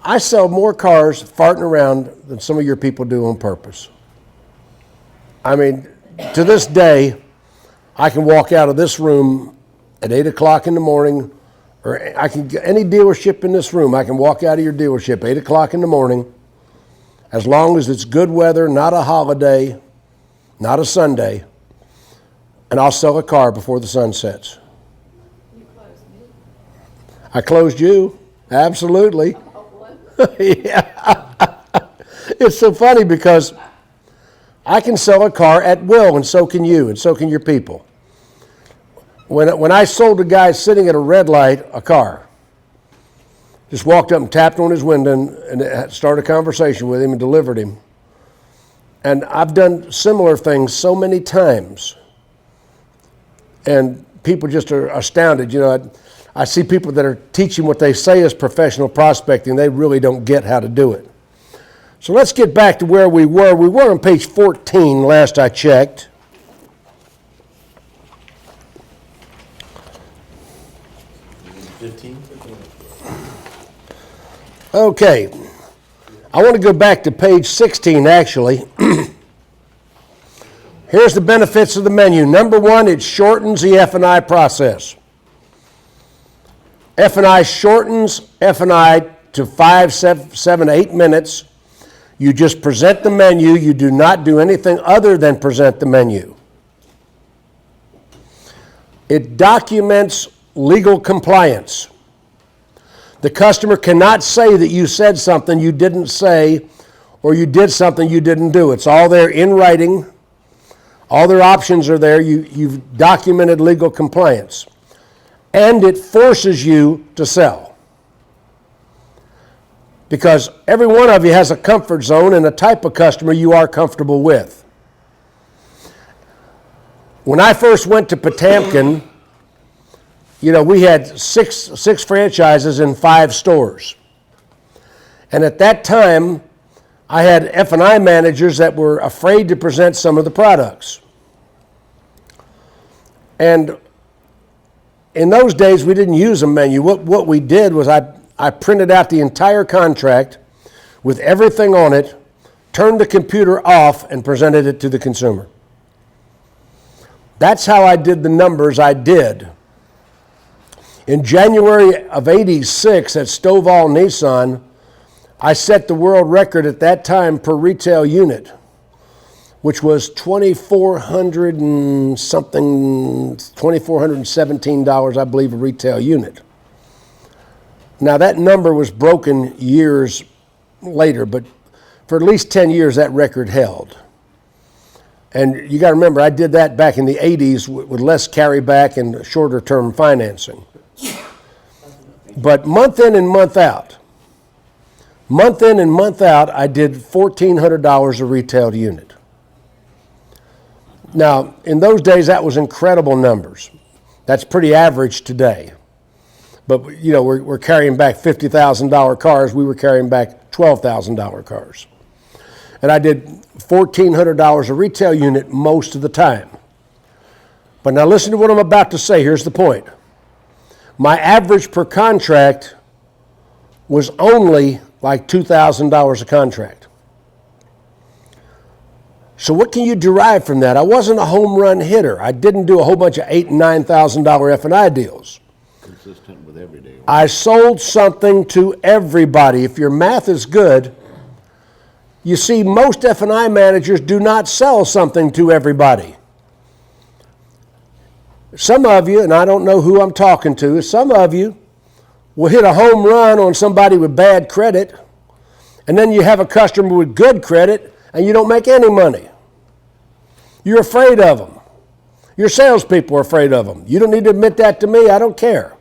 I sell more cars farting around than some of your people do on purpose. I mean, to this day, I can walk out of this room at 8 o'clock in the morning, or I can get any dealership in this room, I can walk out of your dealership 8 o'clock in the morning, as long as it's good weather, not a holiday, not a Sunday, and I'll sell a car before the sun sets. You closed me. I closed you, absolutely. Yeah. It's so funny because I can sell a car at will, and so can you, and so can your people. When I sold a guy sitting at a red light a car, just walked up and tapped on his window and started a conversation with him and delivered him. And I've done similar things so many times, and people just are astounded. You know, I see people that are teaching what they say is professional prospecting. They really don't get how to do it. So let's get back to where we were. We were on page 14 last I checked. Okay. I want to go back to page 16 actually. Here's the benefits of the menu. Number one, it shortens the F&I process. F&I shortens F&I to 5, 7, 8 minutes. You just present the menu. You do not do anything other than present the menu. It documents legal compliance. The customer cannot say that you said something you didn't say or you did something you didn't do. It's all there in writing. All their options are there. You've documented legal compliance. And it forces you to sell. Because every one of you has a comfort zone and a type of customer you are comfortable with. When I first went to Potamkin, you know, we had six franchises in 5 stores. And at that time, I had F&I managers that were afraid to present some of the products. And in those days, we didn't use a menu. What we did was I printed out the entire contract with everything on it, turned the computer off, and presented it to the consumer. That's how I did the numbers I did. In January of '86 at Stovall Nissan, I set the world record at that time per retail unit, which was $2,400 and something, $2,417, I believe, a retail unit. Now that number was broken years later, but for at least 10 years that record held. And you got to remember, I did that back in the 80s with less carryback and shorter term financing. But month in and month out, I did $1,400 a retail unit. Now, in those days, that was incredible numbers. That's pretty average today. But, you know, we're carrying back $50,000 cars. We were carrying back $12,000 cars. And I did $1,400 a retail unit most of the time. But now listen to what I'm about to say. Here's the point. My average per contract was only like $2,000 a contract. So what can you derive from that? I wasn't a home run hitter. I didn't do a whole bunch of $8,000 and $9,000 F&I deals. Consistent with everyday. I sold something to everybody. If your math is good, you see most F&I managers do not sell something to everybody. Some of you, and I don't know who I'm talking to, some of you will hit a home run on somebody with bad credit, and then you have a customer with good credit, and you don't make any money. You're afraid of them. Your salespeople are afraid of them. You don't need to admit that to me. I don't care.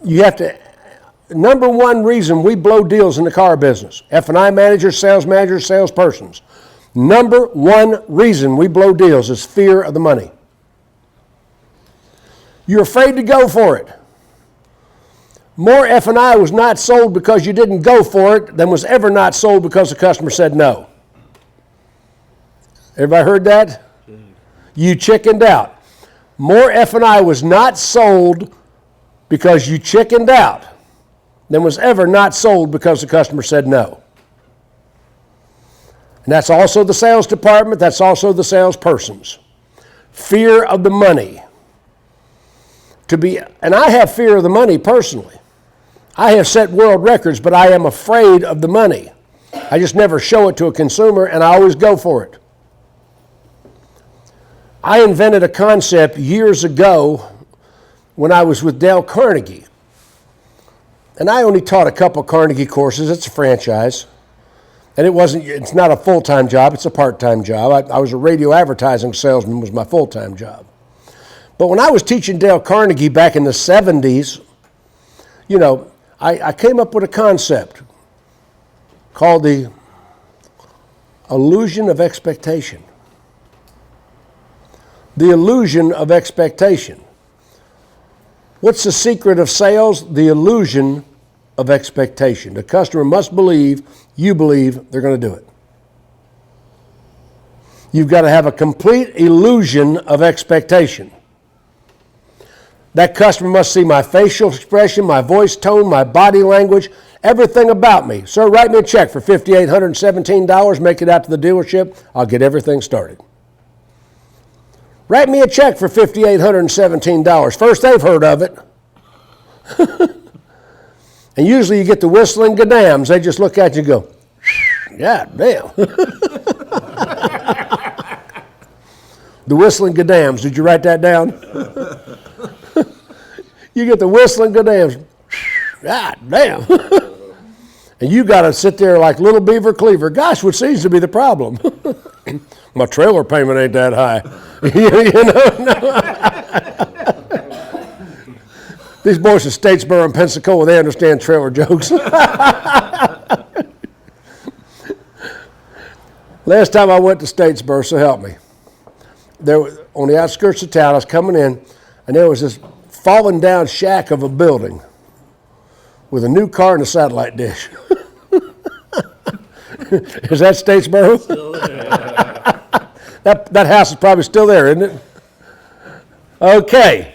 You have to, number one reason we blow deals in the car business, F&I managers, salespersons, number one reason we blow deals is fear of the money. You're afraid to go for it. More F&I was not sold because you didn't go for it than was ever not sold because the customer said no. Everybody heard that? You chickened out. More F&I was not sold because you chickened out than was ever not sold because the customer said no. And that's also the sales department, that's also the salespersons. Fear of the money. And I have fear of the money personally. I have set world records, but I am afraid of the money. I just never show it to a consumer, and I always go for it. I invented a concept years ago when I was with Dale Carnegie. And I only taught a couple Carnegie courses. It's a franchise. And it's not a full-time job, it's a part-time job. I was a radio advertising salesman, was my full-time job. But when I was teaching Dale Carnegie back in the 70s, I came up with a concept called the illusion of expectation. The illusion of expectation. What's the secret of sales? The illusion of expectation. The customer must believe, you believe they're going to do it. You've got to have a complete illusion of expectation. That customer must see my facial expression, my voice tone, my body language, everything about me. Sir, write me a check for $5,817, make it out to the dealership, I'll get everything started. Write me a check for $5,817. First they've heard of it. And usually you get the whistling gadams. They just look at you and go, God damn. The whistling gadams. Did you write that down? You get the whistling gadams. God damn. And you got to sit there like little beaver cleaver. Gosh, what seems to be the problem? My trailer payment ain't that high. These boys from Statesboro and Pensacola, they understand trailer jokes. Last time I went to Statesboro, so help me. There, on the outskirts of town, I was coming in, and there was this fallen down shack of a building with a new car and a satellite dish. Is that Statesboro? Still there. That house is probably still there, isn't it? Okay.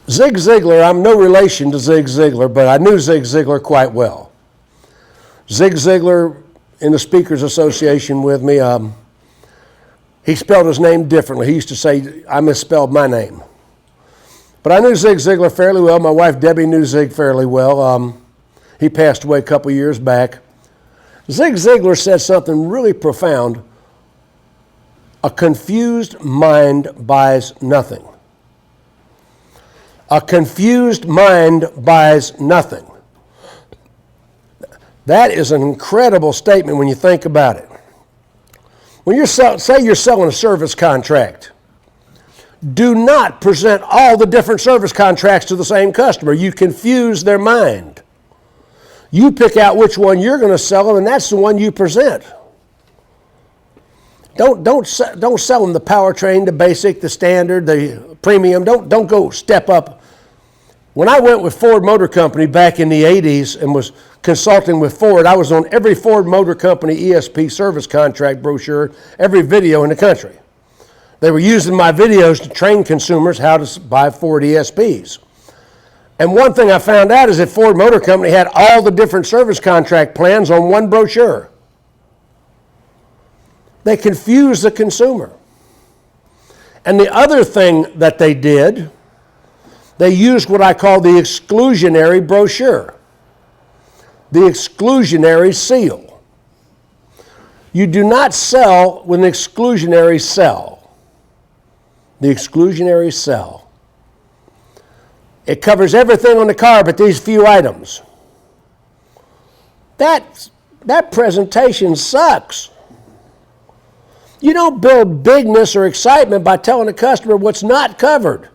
Zig Ziegler, I'm no relation to Zig Ziegler, but I knew Zig Ziegler quite well. Zig Ziegler, in the Speakers Association with me, he spelled his name differently. He used to say, I misspelled my name. But I knew Zig Ziegler fairly well. My wife Debbie knew Zig fairly well. He passed away a couple years back. Zig Ziegler said something really profound. A confused mind buys nothing. A confused mind buys nothing. That is an incredible statement when you think about it. When say you're selling a service contract, do not present all the different service contracts to the same customer. You confuse their mind. You pick out which one you're going to sell them, and that's the one you present. Don't sell them the powertrain, the basic, the standard, the premium. Don't go step up. When I went with Ford Motor Company back in the 80s and was consulting with Ford, I was on every Ford Motor Company ESP service contract brochure, every video in the country. They were using my videos to train consumers how to buy Ford ESPs. And one thing I found out is that Ford Motor Company had all the different service contract plans on one brochure. They confused the consumer. And the other thing that they did, they used what I call the exclusionary brochure, the exclusionary seal. You do not sell with an exclusionary sell. The exclusionary sell. It covers everything on the car but these few items. That presentation sucks. You don't build bigness or excitement by telling the customer what's not covered.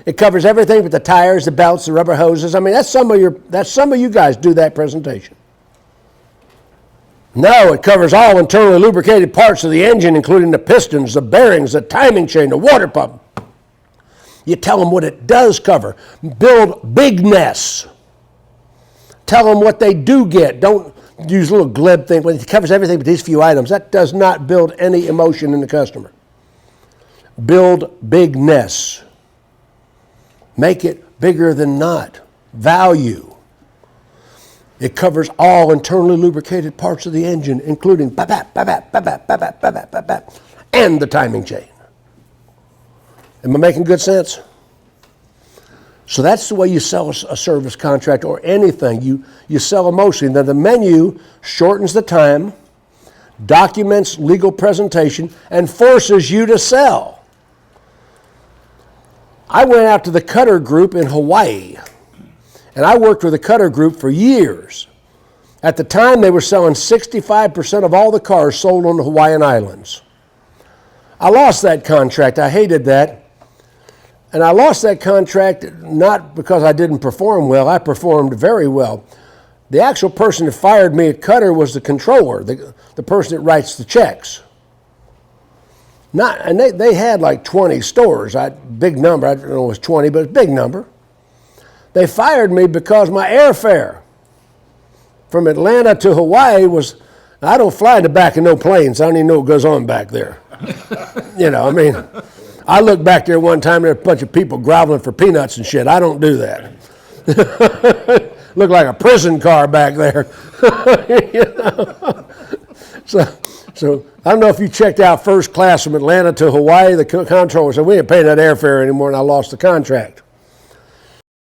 It covers everything but the tires, the belts, the rubber hoses. I mean, that's some of you guys do that presentation. No, it covers all internally lubricated parts of the engine, including the pistons, the bearings, the timing chain, the water pump. You tell them what it does cover. Build bigness. Tell them what they do get. Don't use a little glib thing. When it covers everything but these few items, that does not build any emotion in the customer. Build bigness. Make it bigger than not. Value. It covers all internally lubricated parts of the engine, including bap, and the timing chain. Am I making good sense? So that's the way you sell a service contract or anything. You sell emotion. Then the menu shortens the time, documents legal presentation, and forces you to sell. I went out to the Cutter Group in Hawaii, and I worked with the Cutter Group for years. At the time, they were selling 65% of all the cars sold on the Hawaiian Islands. I lost that contract. I hated that. And I lost that contract not because I didn't perform well. I performed very well. The actual person that fired me at Cutter was the controller, the person that writes the checks. And they had like 20 stores, big number. I don't know if it was 20, but it's a big number. They fired me because my airfare from Atlanta to Hawaii was, I don't fly in the back of no planes. I don't even know what goes on back there. I looked back there one time, there were a bunch of people groveling for peanuts and shit. I don't do that. Looked like a prison car back there. So I don't know if you checked out first class from Atlanta to Hawaii. The controller said, we ain't paying that airfare anymore, and I lost the contract.